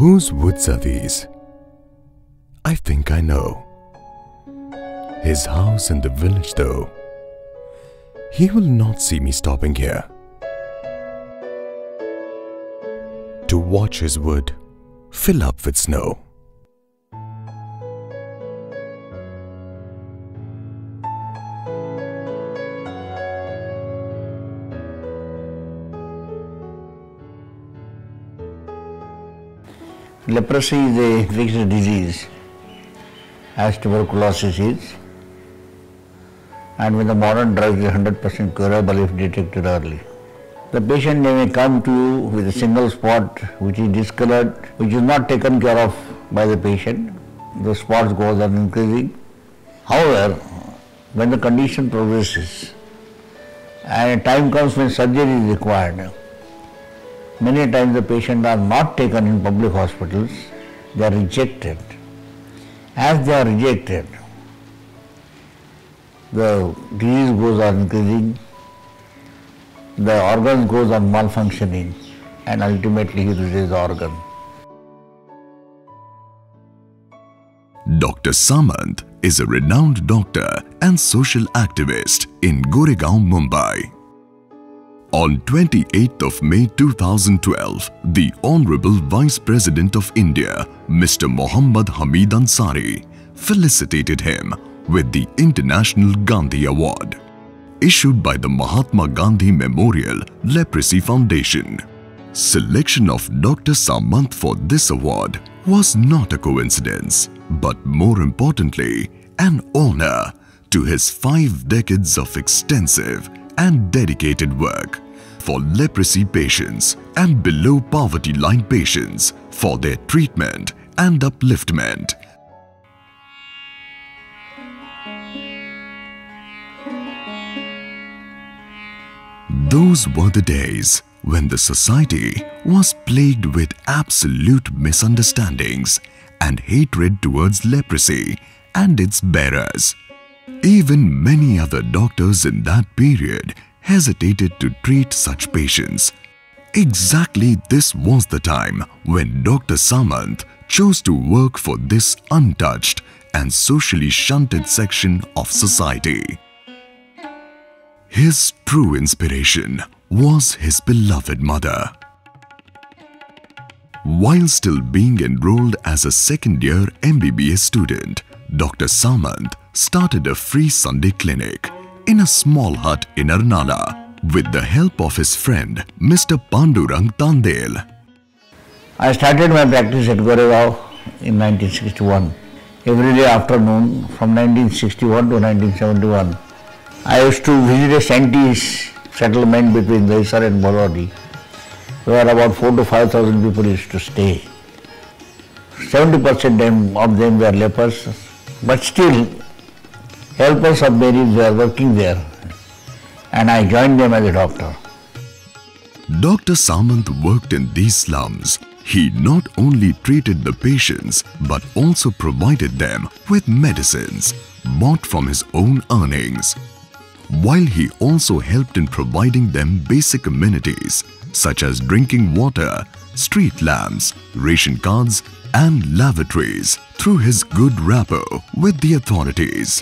Whose woods are these? I think I know. His house in the village though. He will not see me stopping here to watch his wood fill up with snow. Leprosy is an infectious disease, as tuberculosis is, and with the modern drugs is 100% curable if detected early. The patient may come to you with a single spot which is discolored, which is not taken care of by the patient. The spots goes on increasing. However, when the condition progresses and a time comes when surgery is required, many times the patients are not taken in public hospitals, they are rejected. As they are rejected, the disease goes on increasing, the organs goes on malfunctioning, and ultimately he loses the organ. Dr. Samant is a renowned doctor and social activist in Goregaon, Mumbai. On 28th of May 2012, the Honorable Vice President of India, Mr. Mohammad Hamid Ansari, felicitated him with the International Gandhi Award, issued by the Mahatma Gandhi Memorial Leprosy Foundation. Selection of Dr. Samant for this award was not a coincidence, but more importantly, an honor to his 5 decades of extensive and dedicated work for leprosy patients and below poverty line patients for their treatment and upliftment. Those were the days when the society was plagued with absolute misunderstandings and hatred towards leprosy and its bearers. Even many other doctors in that period hesitated to treat such patients. Exactly this was the time when Dr. Samant chose to work for this untouched and socially shunted section of society. His true inspiration was his beloved mother. While still being enrolled as a second-year MBBS student, Dr. Samant started a free Sunday clinic in a small hut in Arnala with the help of his friend Mr. Pandurang Tandel. I started my practice at Goregaon in 1961. Every day afternoon from 1961 to 1971, I used to visit a scientist settlement between Dahisar and Bolwadi, where about 4,000 to 5,000 people used to stay. 70% of them were lepers, but still helpers of many were working there, and I joined them as a doctor. Dr. Samant worked in these slums. He not only treated the patients but also provided them with medicines bought from his own earnings, while he also helped in providing them basic amenities such as drinking water, street lamps, ration cards and lavatories through his good rapport with the authorities.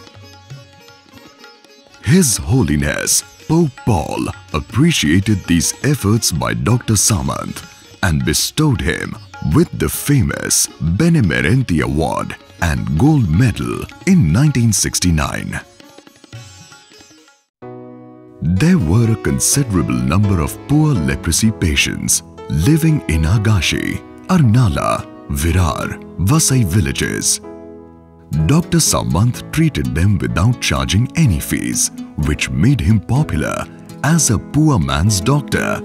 His Holiness Pope Paul appreciated these efforts by Dr. Samant and bestowed him with the famous Benemerenti Award and Gold Medal in 1969. There were a considerable number of poor leprosy patients living in Agashi, Arnala, Virar, Vasai villages. Dr. Samant treated them without charging any fees, which made him popular as a poor man's doctor.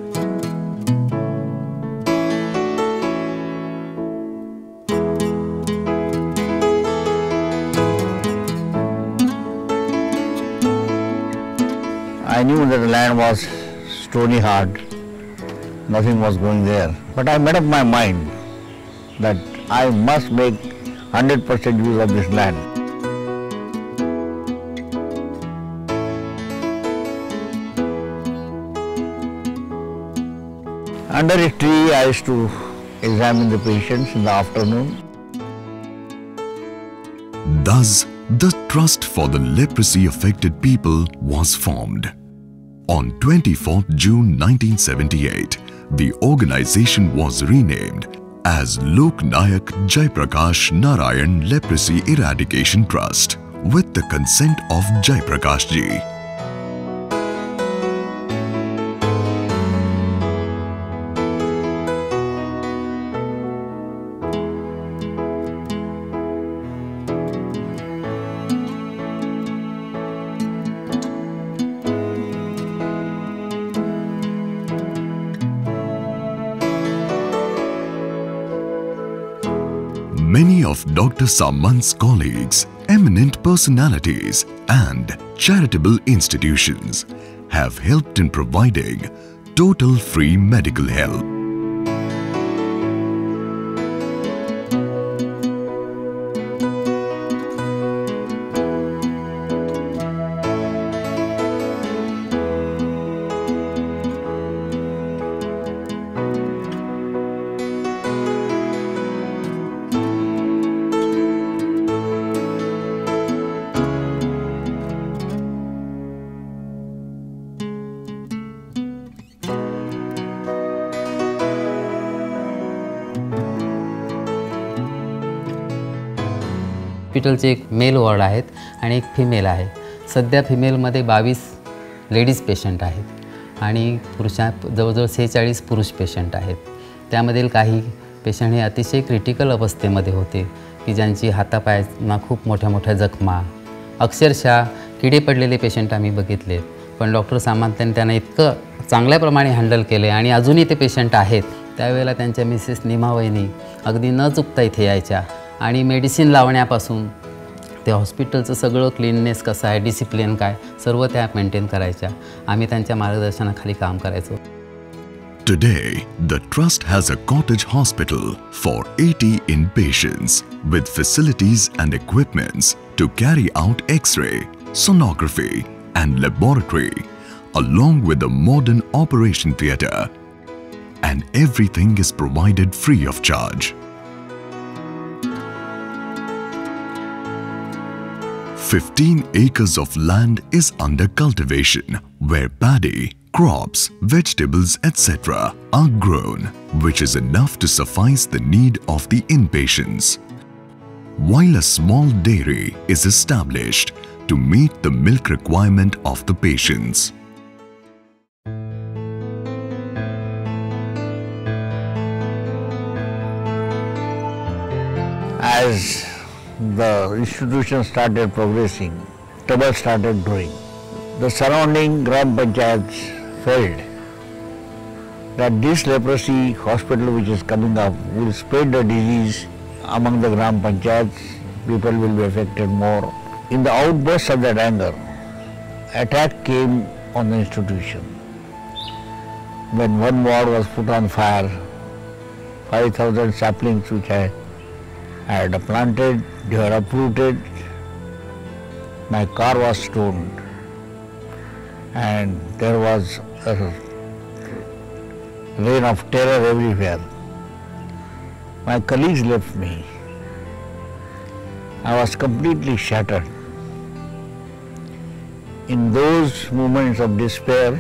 I knew that the land was stony hard, nothing was going there. But I made up my mind that I must make 100% use of this land. Under a tree I used to examine the patients in the afternoon. Thus, the Trust for the Leprosy Affected People was formed. On 24th June 1978, the organization was renamed as Lok Nayak Jaiprakash Narayan Leprosy Eradication Trust with the consent of Jaiprakash ji. Many of Dr. Samant's colleagues, eminent personalities and charitable institutions have helped in providing total free medical help. हॉस्पिटलचे एक mail ward आहेत आणि एक female आहे. सध्या फिमेलमध्ये 22 ladies patient आहेत आणि जवळजवळ 46 पुरुष पेशंट आहेत. त्यामधील काही पेशंट हे अतिशय क्रिटिकल अवस्थेमध्ये होते की ज्यांची हातापायांना खूप मोठ्या मोठ्या जखमा, अक्षरशः किडे पडलेले पेशंट आम्ही बघितले. पण डॉक्टर सामंतांनी त्यांना इतकं चांगल्याप्रमाणे हँडल केले आणि अजूनही ते पेशंट आहेत. त्यावेळेला त्यांच्या मिसेस निमावहिनी अगदी न चुकता इथे यायच्या आणि मेडिसिन लावण्यापासून ते हॉस्पिटलचं सगळं क्लीननेस कसं आहे, डिसिप्लिन काय, सर्व त्या मेंटेन करायच्या. आम्ही त्यांच्या मार्गदर्शनाखाली काम करायचो. Today, the trust has a cottage hospital for 80 inpatients with facilities and equipments to carry out X-ray, sonography and laboratory along with a modern operation theatre. And everything is provided free of charge. 15 acres of land is under cultivation where paddy, crops, vegetables etc. are grown, which is enough to suffice the need of the inpatients. While a small dairy is established to meet the milk requirement of the patients. As the institution started progressing, trouble started growing. The surrounding Gram Panchayats felt that this leprosy hospital which is coming up will spread the disease among the Gram Panchayats, people will be affected more. In the outburst of that anger, attack came on the institution. When one ward was put on fire, 5,000 saplings which I had planted, they were uprooted. My car was stoned and there was a reign of terror everywhere. My colleagues left me. I was completely shattered. In those moments of despair,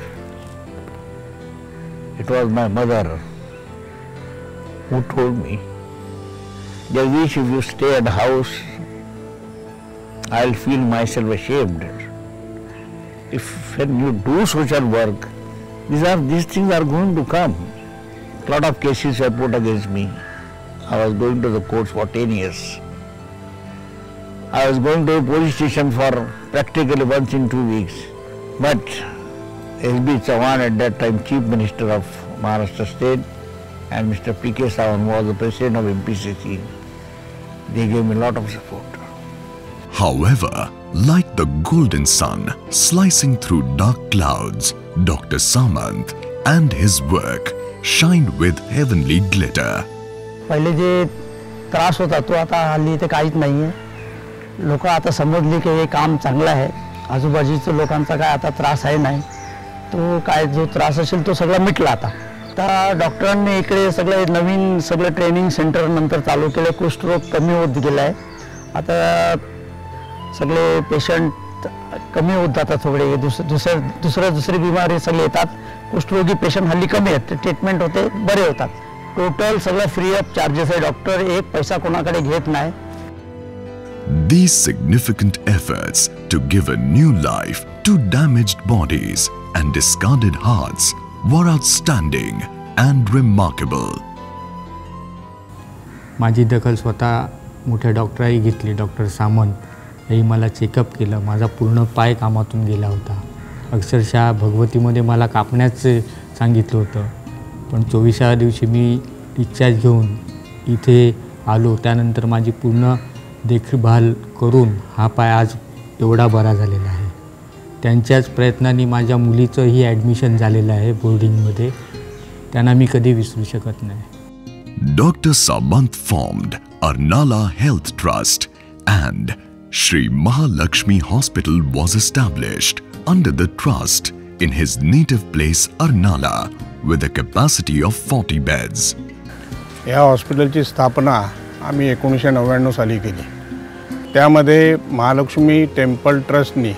it was my mother who told me, Jagdish, if you stay at the house, I'll feel myself ashamed. If when you do social work, these things are going to come. A lot of cases were put against me. I was going to the courts for 10 years. I was going to the police station for practically once in 2 weeks. But S.B. Chauhan, at that time Chief Minister of Maharashtra State, and Mr. P.K. Sawan was the President of MPCC. They gave me a lot of support. However, like the golden sun slicing through dark clouds, Dr. Samant and his work shined with heavenly glitter. पहिले जे त्रास होता तो आता हल्ली इथे काहीच नाहीये. लोक आता समजली की हे काम चांगलं आहे. आजूबाजूच्या लोकांचा काय आता त्रास आहे नाही. तो काय जो त्रास असेल तो सगळा मिटला आता. आता डॉक्टरांनी इकडे सगळे नवीन सगळे ट्रेनिंग सेंटर नंतर चालू केले. कुष्ठरोग कमी होत गेला आहे. आता सगळे पेशंट कमी होत जातात. सगळे दुसरी बिमारी सगळे येतात. कुष्ठरोगी पेशंट हल्ली कमी आहेत. ट्रीटमेंट होते, बरे होतात. टोटल सगळं फ्री ऑफ चार्जेस आहे. डॉक्टर एक पैसा कोणाकडे घेत नाही. These significant efforts to give a new life to damaged bodies and discarded hearts were outstanding and remarkable. माझी दखल स्वतः मोठ्या डॉक्टरांनी घेतली. डॉक्टर सामंत यांनी मला चेकअप केलं. माझा पूर्ण पाय कामातून गेला होता. अक्षरशः भगवतीमध्ये मला कापण्याचं सांगितलं होतं. पण 24व्या दिवशी मी डिस्चार्ज घेऊन इथे आलो. त्यानंतर माझी पूर्ण देखभाल करून हा पाय आज एवढा बरा झालेला आहे. त्यांच्याच प्रयत्नांनी माझ्या मुलीचंही ॲडमिशन झालेलं आहे बोर्डिंगमध्ये. त्यांना मी कधी विसरू शकत नाही. Dr. Samant formed Arnala Health Trust and Shri Mahalakshmi Hospital was established under the trust in his native place Arnala with a capacity of 40 beds. या हॉस्पिटलची स्थापना आम्ही 1999 साली केली. त्यामध्ये महालक्ष्मी टेम्पल ट्रस्टनी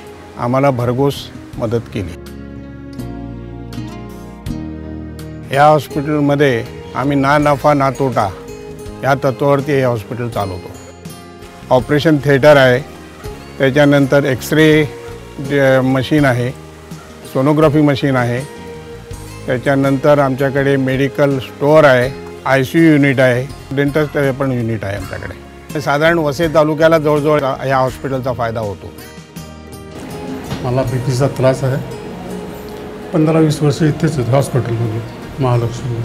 आम्हाला भरघोस मदत केली. या हॉस्पिटलमध्ये आम्ही ना नफा ना तोटा या तत्वावरती हे हॉस्पिटल चालवतो. ऑपरेशन थिएटर आहे, त्याच्यानंतर एक्सरे मशीन आहे, सोनोग्राफी मशीन आहे, त्याच्यानंतर आमच्याकडे मेडिकल स्टोअर आहे, ICU युनिट आहे, डेंटल पण युनिट आहे आमच्याकडे. साधारण वसई तालुक्याला जवळजवळ या हॉस्पिटलचा फायदा होतो. मला बीपीचा त्रास आहे. 15-20 वर्ष इथेच होते हॉस्पिटलमध्ये महालक्ष्मी.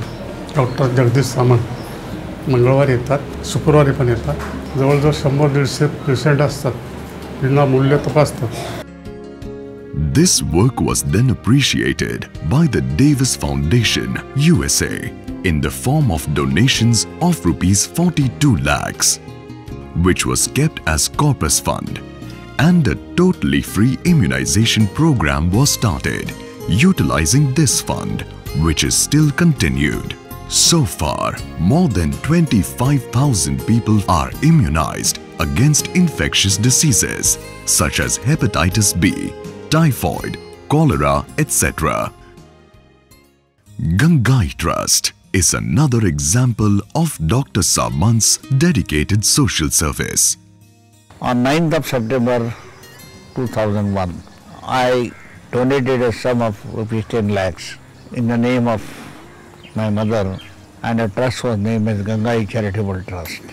डॉक्टर जगदीश सामंत मंगळवारी येतात, शुक्रवारी पण येतात. जवळजवळ 100-150 पेशंट असतात. विनामूल्य तपासतात. This work was then appreciated by the Davis Foundation, USA, in the form of donations of ₹42 lakhs, which was kept as corpus fund, and a totally free immunization program was started, utilizing this fund, which is still continued. So far, more than 25,000 people are immunized against infectious diseases such as hepatitis B, typhoid, cholera, etc. Gangai Trust is another example of Dr. Samant's dedicated social service. On 9th of September 2001, I donated a sum of ₹10 lakhs in the name of my mother, and a trust was named as Gangai Charitable Trust.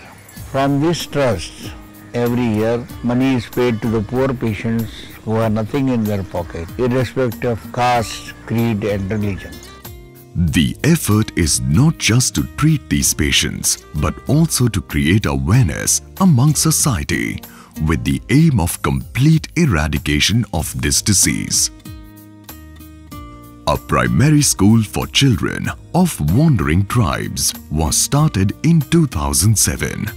From this trust, every year money is paid to the poor patients who have nothing in their pocket, irrespective of caste, creed and religion. The effort is not just to treat these patients, but also to create awareness among society with the aim of complete eradication of this disease. A primary school for children of wandering tribes was started in 2007.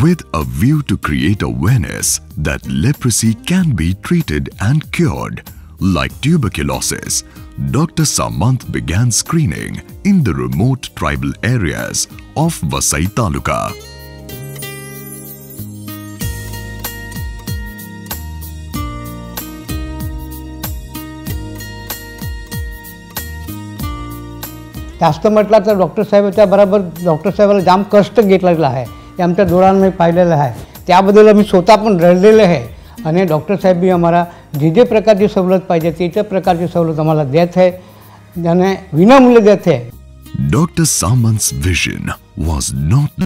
With a view to create awareness that leprosy can be treated and cured, like tuberculosis, Dr. Samant began screening in the remote tribal areas of Vasai Taluka. जास्त म्हटलं तर doctor साहेबाच्या बरोबर doctor साहेबाला जाम कष्ट घेतलेलं आहे. हे आमच्या डोळ्यांनी पाहिलेलं आहे. त्याबद्दल आम्ही स्वतः पण रडलेलं आहे. आणि डॉक्टर साहेब भी आम्हाला जे प्रकारची सवलत पाहिजे त्या प्रकारची सवलत आम्हाला देत आहे. त्याने विनामूल्य देत आहे. Dr. Samant's vision was not